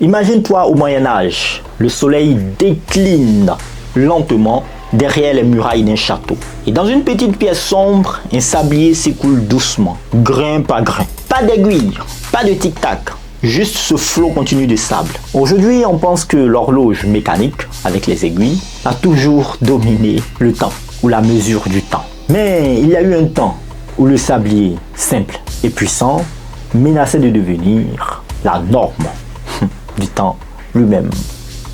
Imagine-toi au Moyen-Âge, le soleil décline lentement derrière les murailles d'un château. Et dans une petite pièce sombre, un sablier s'écoule doucement, grain par grain. Pas d'aiguille, pas de tic-tac, juste ce flot continu de sable. Aujourd'hui, on pense que l'horloge mécanique, avec les aiguilles, a toujours dominé le temps, ou la mesure du temps. Mais il y a eu un temps où le sablier, simple et puissant, menaçait de devenir la norme du temps lui-même,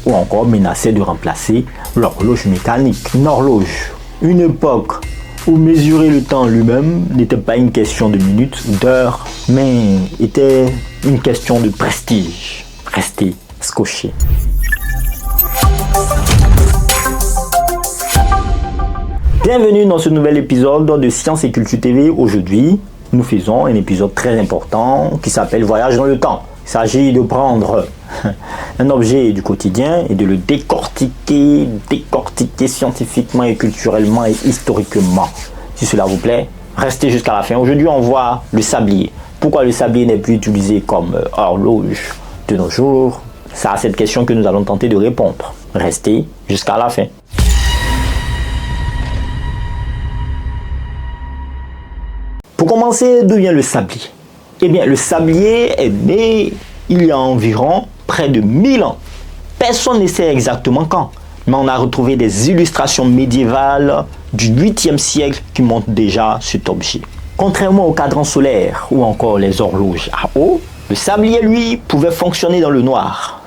ou encore menaçait de remplacer l'horloge mécanique. Une horloge, une époque où mesurer le temps lui-même n'était pas une question de minutes ou d'heures, mais était une question de prestige. Rester scotché. Bienvenue dans ce nouvel épisode de Science et Culture TV. Aujourd'hui, nous faisons un épisode très important qui s'appelle Voyage dans le temps. Il s'agit de prendre un objet du quotidien et de le décortiquer scientifiquement et culturellement et historiquement. Si cela vous plaît, restez jusqu'à la fin. Aujourd'hui, on voit le sablier. Pourquoi le sablier n'est plus utilisé comme horloge de nos jours? C'est à cette question que nous allons tenter de répondre. Restez jusqu'à la fin. Pour commencer, d'où vient le sablier? Eh bien, le sablier est né il y a environ près de 1000 ans. Personne ne sait exactement quand, mais on a retrouvé des illustrations médiévales du 8e siècle qui montrent déjà cet objet. Contrairement au cadran solaire ou encore les horloges à eau, le sablier, lui, pouvait fonctionner dans le noir,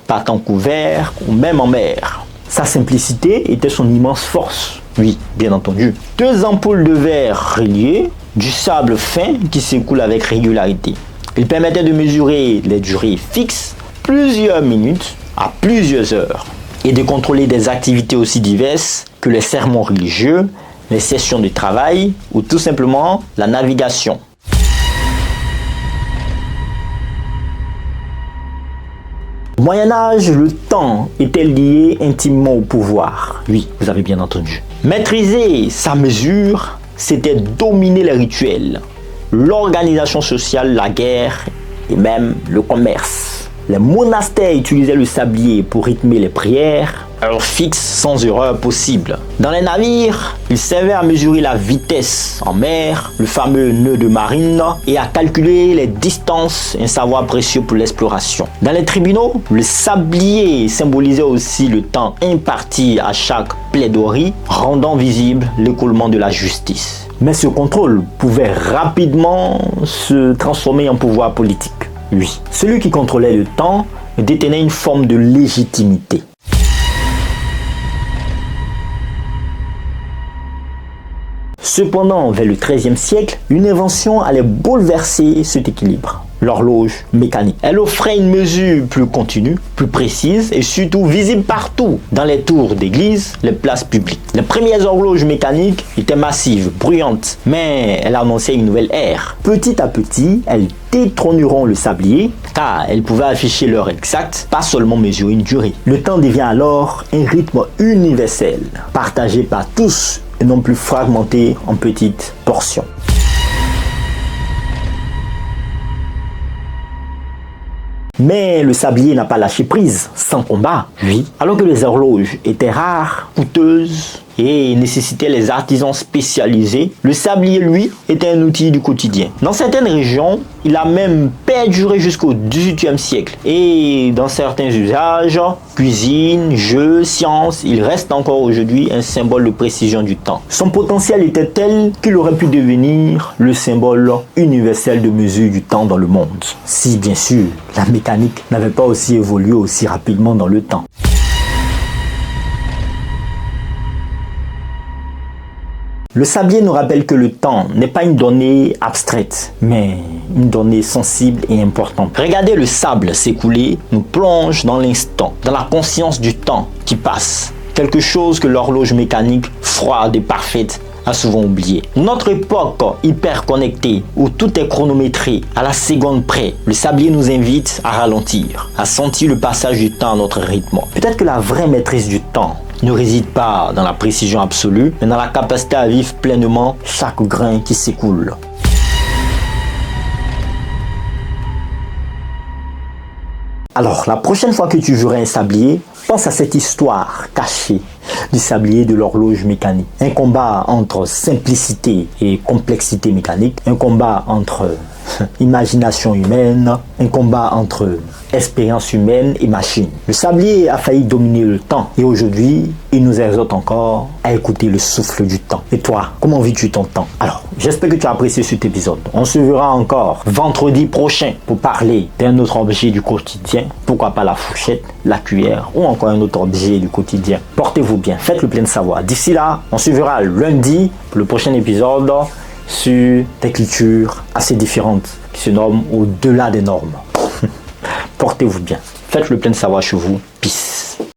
par temps couvert ou même en mer. Sa simplicité était son immense force. Oui, bien entendu. 2 ampoules de verre reliées, du sable fin qui s'écoule avec régularité. Il permettait de mesurer les durées fixes, plusieurs minutes à plusieurs heures, et de contrôler des activités aussi diverses que les sermons religieux, les sessions de travail ou tout simplement la navigation. Au Moyen-Âge, le temps était lié intimement au pouvoir. Oui, vous avez bien entendu. Maîtriser sa mesure, c'était dominer les rituels, l'organisation sociale, la guerre et même le commerce. Les monastères utilisaient le sablier pour rythmer les prières, heure fixe sans erreur possible. Dans les navires, il servait à mesurer la vitesse en mer, le fameux nœud de marine, et à calculer les distances, un savoir précieux pour l'exploration. Dans les tribunaux, le sablier symbolisait aussi le temps imparti à chaque plaidoirie, rendant visible l'écoulement de la justice. Mais ce contrôle pouvait rapidement se transformer en pouvoir politique. Oui, celui qui contrôlait le temps détenait une forme de légitimité. Cependant, vers le XIIIe siècle, une invention allait bouleverser cet équilibre. L'horloge mécanique. Elle offrait une mesure plus continue, plus précise et surtout visible partout, dans les tours d'église, les places publiques. Les premières horloges mécaniques étaient massives, bruyantes, mais elles annonçaient une nouvelle ère. Petit à petit, elles détrôneront le sablier, car elles pouvaient afficher l'heure exacte, pas seulement mesurer une durée. Le temps devient alors un rythme universel, partagé par tous et non plus fragmenté en petites portions. Mais le sablier n'a pas lâché prise, sans combat, oui. Alors que les horloges étaient rares, coûteuses et nécessitaient les artisans spécialisés, le sablier, lui, était un outil du quotidien. Dans certaines régions, il a même perduré jusqu'au XVIIIe siècle. Et dans certains usages, cuisine, jeux, sciences, il reste encore aujourd'hui un symbole de précision du temps. Son potentiel était tel qu'il aurait pu devenir le symbole universel de mesure du temps dans le monde. Si, bien sûr, la mécanique n'avait pas aussi évolué aussi rapidement dans le temps. Le sablier nous rappelle que le temps n'est pas une donnée abstraite, mais une donnée sensible et importante. Regarder le sable s'écouler nous plonge dans l'instant, dans la conscience du temps qui passe. Quelque chose que l'horloge mécanique, froide et parfaite, a souvent oublié. Notre époque hyper connectée, où tout est chronométré, à la seconde près, le sablier nous invite à ralentir, à sentir le passage du temps à notre rythme. Peut-être que la vraie maîtrise du temps ne réside pas dans la précision absolue, mais dans la capacité à vivre pleinement chaque grain qui s'écoule. Alors, la prochaine fois que tu verras un sablier, pense à cette histoire cachée du sablier de l'horloge mécanique. Un combat entre simplicité et complexité mécanique, un combat entre imagination humaine, un combat entre expérience humaine et machine. Le sablier a failli dominer le temps et aujourd'hui, il nous exhorte encore à écouter le souffle du temps. Et toi, comment vis-tu ton temps? Alors, j'espère que tu as apprécié cet épisode. On se verra encore vendredi prochain pour parler d'un autre objet du quotidien. Pourquoi pas la fourchette, la cuillère ou encore un autre objet du quotidien. Portez-vous bien, faites le plein de savoir. D'ici là, on se verra lundi pour le prochain épisode sur des cultures assez différentes qui se nomment au-delà des normes. Portez-vous bien. Faites le plein de savoir chez vous. Peace.